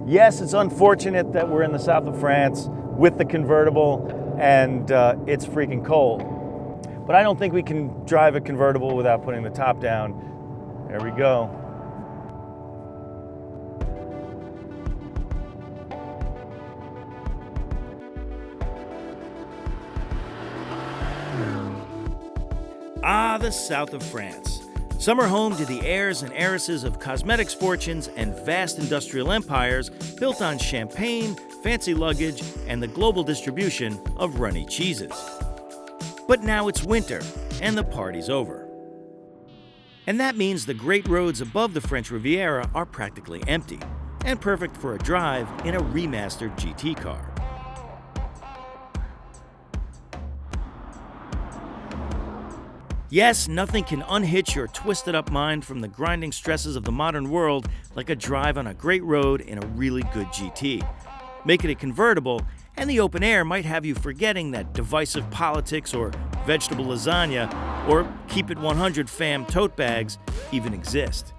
Yes, it's unfortunate that we're in the south of France with the convertible and it's freaking cold. But I don't think we can drive a convertible without putting the top down. There we go. Ah, the south of France. Some are home to the heirs and heiresses of cosmetics fortunes and vast industrial empires built on champagne, fancy luggage, and the global distribution of runny cheeses. But now it's winter, and the party's over. And that means the great roads above the French Riviera are practically empty, and perfect for a drive in a remastered GT car. Yes, nothing can unhitch your twisted-up mind from the grinding stresses of the modern world like a drive on a great road in a really good GT. Make it a convertible, and the open air might have you forgetting that divisive politics or vegetable lasagna or keep it 100 fam tote bags even exist.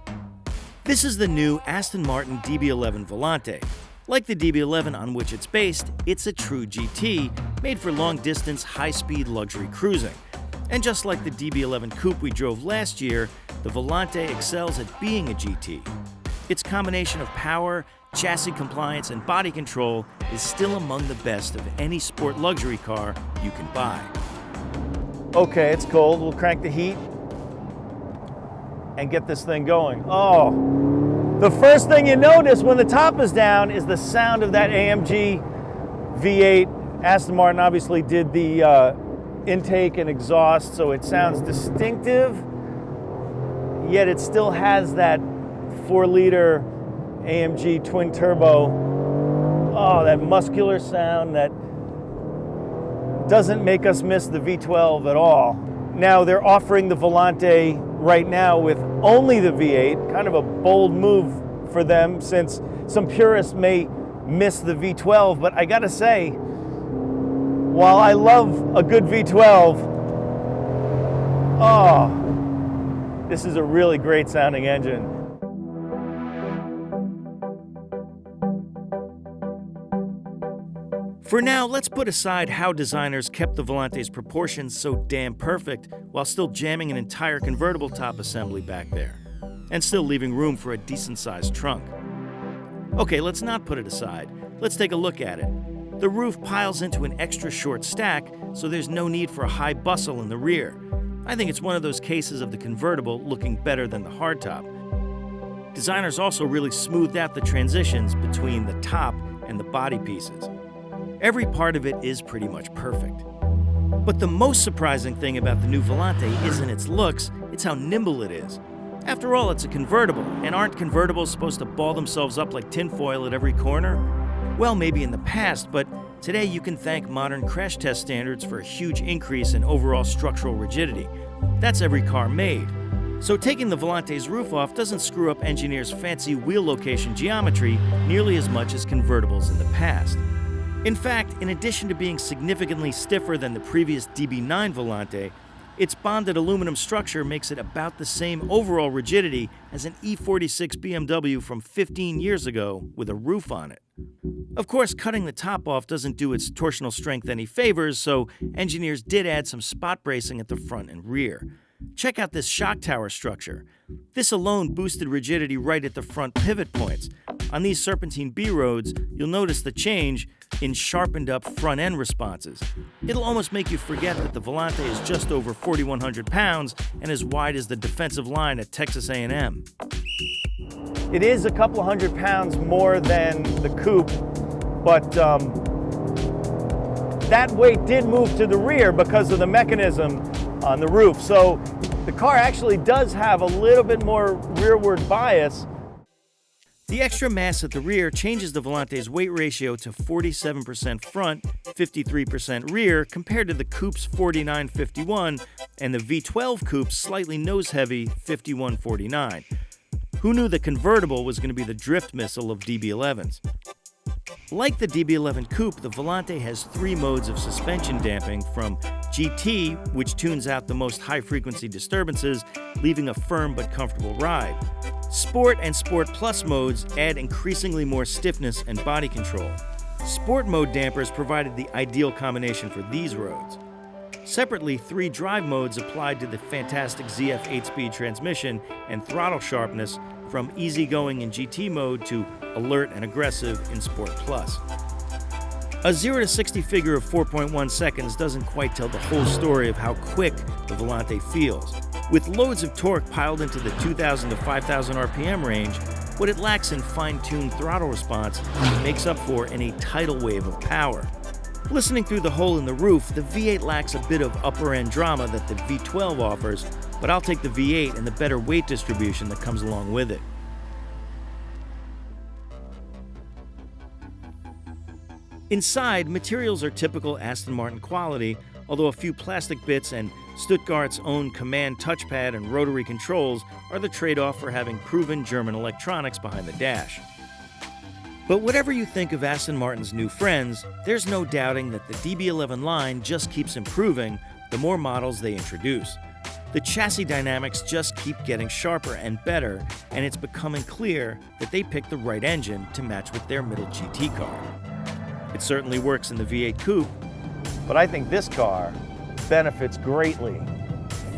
This is the new Aston Martin DB11 Volante. Like the DB11 on which it's based, it's a true GT made for long-distance, high-speed luxury cruising. And just like the DB11 coupe we drove last year, the Volante excels at being a GT. Its combination of power, chassis compliance, and body control is still among the best of any sport luxury car you can buy. Okay, it's cold. We'll crank the heat and get this thing going. Oh, the first thing you notice when the top is down is the sound of that AMG V8. Aston Martin obviously did the intake and exhaust, so it sounds distinctive, yet it still has that 4-liter AMG twin turbo. Oh, that muscular sound that doesn't make us miss the V12 at all. Now they're offering the Volante right now with only the V8, kind of a bold move for them since some purists may miss the V12, but I gotta say, while I love a good V12, oh, this is a really great sounding engine. For now, let's put aside how designers kept the Volante's proportions so damn perfect while still jamming an entire convertible top assembly back there, and still leaving room for a decent-sized trunk. Okay, let's not put it aside. Let's take a look at it. The roof piles into an extra short stack, so there's no need for a high bustle in the rear. I think it's one of those cases of the convertible looking better than the hardtop. Designers also really smoothed out the transitions between the top and the body pieces. Every part of it is pretty much perfect. But the most surprising thing about the new Volante isn't its looks, it's how nimble it is. After all, it's a convertible, and aren't convertibles supposed to ball themselves up like tinfoil at every corner? Well, maybe in the past, but today you can thank modern crash test standards for a huge increase in overall structural rigidity. That's every car made. So taking the Volante's roof off doesn't screw up engineers' fancy wheel location geometry nearly as much as convertibles in the past. In fact, in addition to being significantly stiffer than the previous DB9 Volante, its bonded aluminum structure makes it about the same overall rigidity as an E46 BMW from 15 years ago with a roof on it. Of course, cutting the top off doesn't do its torsional strength any favors, so engineers did add some spot bracing at the front and rear. Check out this shock tower structure. This alone boosted rigidity right at the front pivot points. On these Serpentine B roads, you'll notice the change in sharpened up front end responses. It'll almost make you forget that the Volante is just over 4,100 pounds and as wide as the defensive line at Texas A&M. It is a couple hundred pounds more than the coupe, but that weight did move to the rear because of the mechanism on the roof. So the car actually does have a little bit more rearward bias. The extra mass at the rear changes the Volante's weight ratio to 47% front, 53% rear, compared to the coupe's 49-51 and the V12 coupe's slightly nose-heavy 51-49. Who knew the convertible was going to be the drift missile of DB11s? Like the DB11 coupe, the Volante has 3 modes of suspension damping, from GT, which tunes out the most high-frequency disturbances, leaving a firm but comfortable ride, Sport and Sport Plus modes add increasingly more stiffness and body control. Sport mode dampers provided the ideal combination for these roads. Separately, 3 drive modes applied to the fantastic ZF 8-speed transmission and throttle sharpness from easygoing in GT mode to alert and aggressive in Sport Plus. A 0 to 60 figure of 4.1 seconds doesn't quite tell the whole story of how quick the Volante feels. With loads of torque piled into the 2,000 to 5,000 RPM range, what it lacks in fine-tuned throttle response makes up for in a tidal wave of power. Listening through the hole in the roof, the V8 lacks a bit of upper-end drama that the V12 offers, but I'll take the V8 and the better weight distribution that comes along with it. Inside, materials are typical Aston Martin quality, although a few plastic bits and Stuttgart's own command touchpad and rotary controls are the trade-off for having proven German electronics behind the dash. But whatever you think of Aston Martin's new friends, there's no doubting that the DB11 line just keeps improving the more models they introduce. The chassis dynamics just keep getting sharper and better, and it's becoming clear that they picked the right engine to match with their middle GT car. It certainly works in the V8 coupe, But I think this car benefits greatly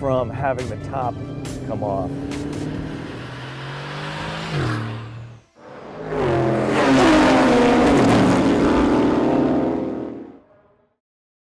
from having the top come off.